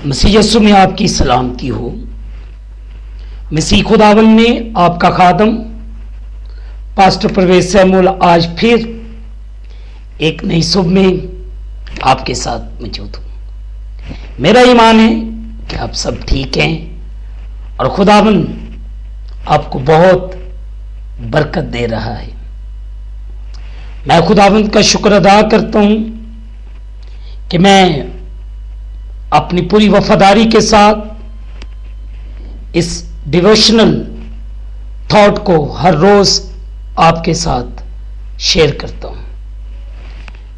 مسیح یسوع میں آپ کی سلامتی ہو۔ مسیح خداوند نے آپ کا خادم پاسٹر پرویز سیمول آج پھر ایک نئی صبح میں آپ کے ساتھ موجود ہوں۔ میرا ایمان ہے کہ آپ سب ٹھیک ہیں اور خداوند آپ کو بہت برکت دے رہا ہے۔ میں خداوند کا شکر ادا کرتا ہوں کہ میں اپنی پوری وفاداری کے ساتھ اس ڈیووشنل تھاٹ کو ہر روز آپ کے ساتھ شیئر کرتا ہوں۔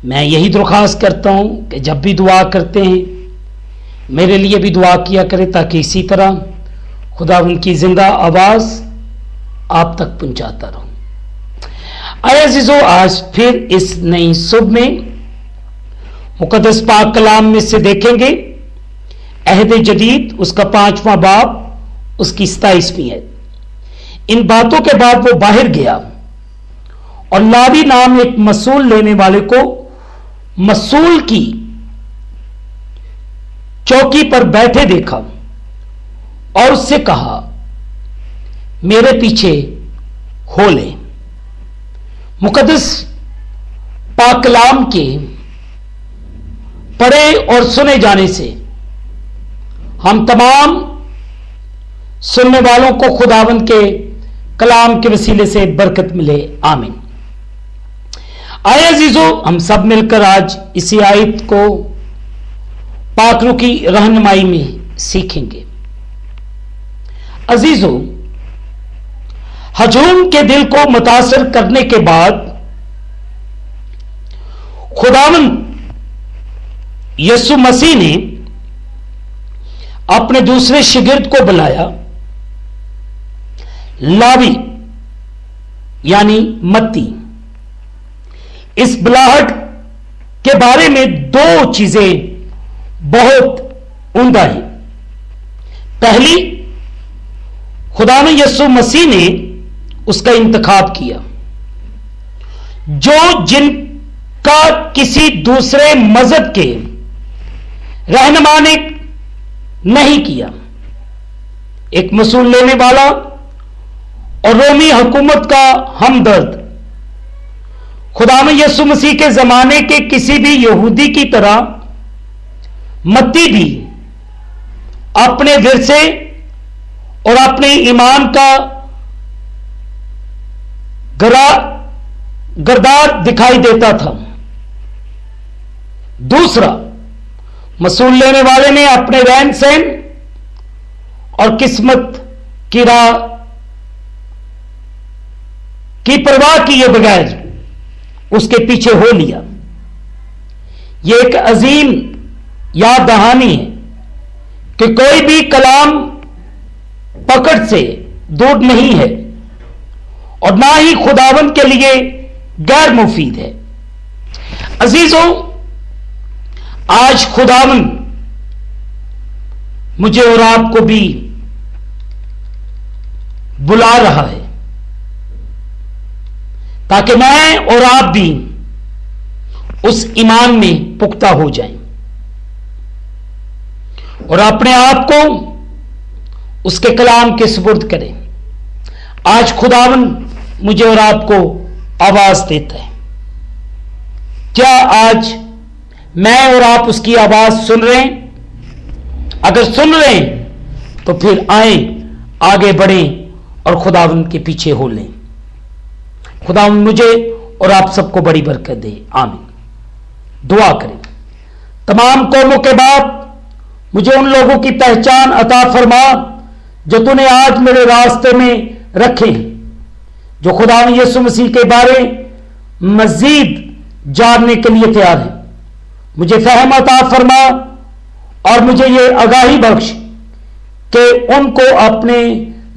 میں یہی درخواست کرتا ہوں کہ جب بھی دعا کرتے ہیں میرے لیے بھی دعا کیا کرے تاکہ اسی طرح خداوند کی زندہ آواز آپ تک پہنچاتا رہوں۔ اے عزیزو، آج پھر اس نئی صبح میں مقدس پاک کلام میں سے دیکھیں گے عہد جدید اس کا 5واں باب اس کی 27ویں ہے۔ ان باتوں کے بعد وہ باہر گیا اور لاوی نام ایک مسول لینے والے کو مسول کی چوکی پر بیٹھے دیکھا اور اس سے کہا، میرے پیچھے ہو لے۔ مقدس پاک کلام کے پڑھے اور سنے جانے سے ہم تمام سننے والوں کو خداوند کے کلام کے وسیلے سے برکت ملے، آمین۔ آئے عزیزو، ہم سب مل کر آج اسی آیت کو پاک روح کی رہنمائی میں سیکھیں گے۔ عزیزو، ہجوم کے دل کو متاثر کرنے کے بعد خداوند یسوع مسیح نے اپنے دوسرے شاگرد کو بلایا، لاوی یعنی متی۔ اس بلاہٹ کے بارے میں دو چیزیں بہت عمدہ ہیں۔ پہلی، خداوند یسوع مسیح نے اس کا انتخاب کیا جو جن کا کسی دوسرے مذہب کے رہنما نے نہیں کیا۔ ایک مسول لینے والا اور رومی حکومت کا ہمدرد، خداوند یسوع مسیح کے زمانے کے کسی بھی یہودی کی طرح متی بھی اپنے ورثے اور اپنے ایمان کا گردار دکھائی دیتا تھا۔ دوسرا، مسول لینے والے نے اپنے رہن سہن اور قسمت کی راہ کی پرواہ کیے بغیر اس کے پیچھے ہو لیا۔ یہ ایک عظیم یاد دہانی ہے کہ کوئی بھی کلام پکڑ سے دور نہیں ہے اور نہ ہی خداوند کے لیے غیر مفید ہے۔ عزیزوں، آج خداوند مجھے اور آپ کو بھی بلا رہا ہے تاکہ میں اور آپ بھی اس ایمان میں پختہ ہو جائیں اور اپنے آپ کو اس کے کلام کے سپرد کریں۔ آج خداوند مجھے اور آپ کو آواز دیتا ہے۔ کیا آج میں اور آپ اس کی آواز سن رہے ہیں؟ اگر سن رہے ہیں تو پھر آئیں، آگے بڑھیں اور خداوند کے پیچھے ہو لیں۔ خداوند مجھے اور آپ سب کو بڑی برکت دے، آمین۔ دعا کریں۔ تمام قوموں کے باپ، مجھے ان لوگوں کی پہچان عطا فرما جو تو نے آج میرے راستے میں رکھے ہیں، جو خداوند یسوع مسیح کے بارے مزید جاننے کے لیے تیار ہیں۔ مجھے فہم عطا فرما اور مجھے یہ آگاہی بخش کہ ان کو اپنے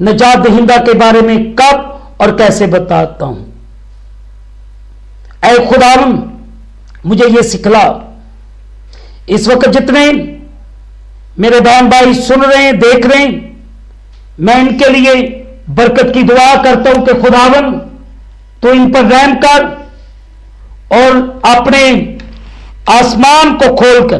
نجات دہندہ کے بارے میں کب اور کیسے بتاتا ہوں۔ اے خداوند، مجھے یہ سکھلا۔ اس وقت جتنے میرے بہن بھائی سن رہے ہیں، دیکھ رہے ہیں، میں ان کے لیے برکت کی دعا کرتا ہوں کہ خداوند تو ان پر رحم کر اور اپنے آسمان کو کھول کر